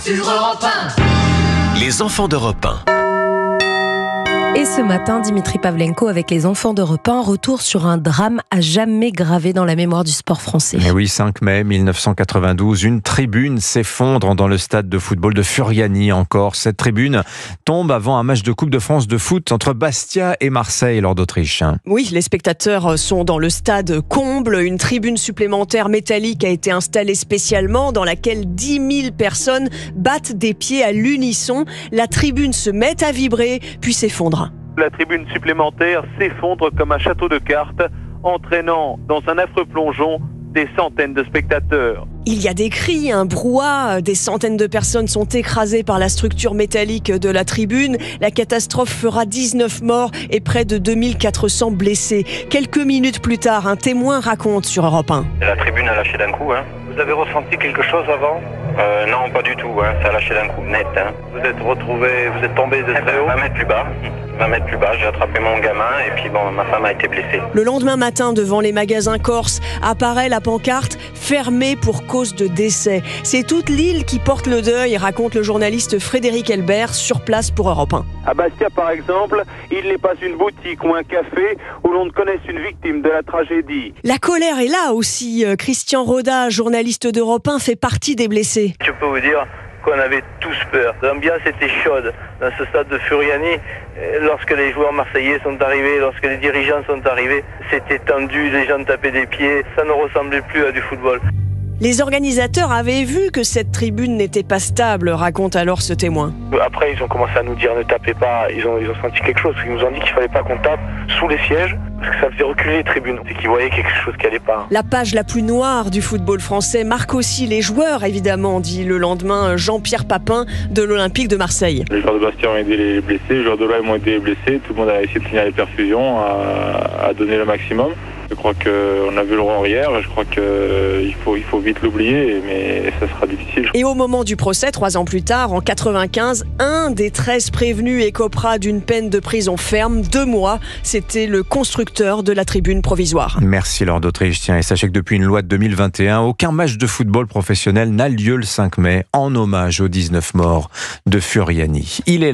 sur Europe 1. Les enfants d'Europe 1. Et ce matin, Dimitri Pavlenko avec les enfants d'Europe 1, retour sur un drame à jamais gravé dans la mémoire du sport français. Et oui, 5 mai 1992, une tribune s'effondre dans le stade de football de Furiani encore. Cette tribune tombe avant un match de Coupe de France de foot entre Bastia et Marseille lors d'Autriche. Oui, les spectateurs sont dans le stade comble. Une tribune supplémentaire métallique a été installée spécialement dans laquelle 10 000 personnes battent des pieds à l'unisson. La tribune se met à vibrer puis s'effondre. La tribune supplémentaire s'effondre comme un château de cartes, entraînant dans un affreux plongeon des centaines de spectateurs. Il y a des cris, un brouhaha, des centaines de personnes sont écrasées par la structure métallique de la tribune. La catastrophe fera 19 morts et près de 2400 blessés. Quelques minutes plus tard, un témoin raconte sur Europe 1. La tribune a lâché d'un coup. Vous avez ressenti quelque chose avant ? Non, pas du tout. Ça a lâché d'un coup, net. Vous êtes tombé de très haut ? 20 mètres plus bas. 20 mètres plus bas, j'ai attrapé mon gamin et puis ma femme a été blessée. Le lendemain matin, devant les magasins corses, apparaît la pancarte « Fermé pour cause de décès ». C'est toute l'île qui porte le deuil, raconte le journaliste Frédéric Elbert sur place pour Europe 1. À Bastia, par exemple, il n'est pas une boutique ou un café où l'on ne connaisse une victime de la tragédie. La colère est là aussi. Christian Roda, journaliste d'Europe 1, fait partie des blessés. Je peux vous dire qu'on avait tous peur. L'ambiance était chaude dans ce stade de Furiani. Lorsque les joueurs marseillais sont arrivés, lorsque les dirigeants sont arrivés, c'était tendu, les gens tapaient des pieds. Ça ne ressemblait plus à du football. Les organisateurs avaient vu que cette tribune n'était pas stable, raconte alors ce témoin. Après, ils ont commencé à nous dire ne tapez pas. Ils ont senti quelque chose. Ils nous ont dit qu'il fallait pas qu'on tape sous les sièges parce que ça faisait reculer les tribunes. C'est qu'ils voyaient quelque chose qui allait pas. La page la plus noire du football français marque aussi les joueurs, évidemment, dit le lendemain Jean-Pierre Papin de l'Olympique de Marseille. Les joueurs de Bastia ont aidé les blessés, les joueurs de l'OM ont aidé les blessés. Tout le monde a essayé de tenir les perfusions, à donner le maximum. Je crois qu'on a vu le roi hier, je crois qu'il faut vite l'oublier, mais ça sera difficile. Et au moment du procès, 3 ans plus tard, en 95, un des 13 prévenus écopera d'une peine de prison ferme, 2 mois. C'était le constructeur de la tribune provisoire. Merci Lord d'Autriche. Tiens, et sachez que depuis une loi de 2021, aucun match de football professionnel n'a lieu le 5 mai en hommage aux 19 morts de Furiani. Il est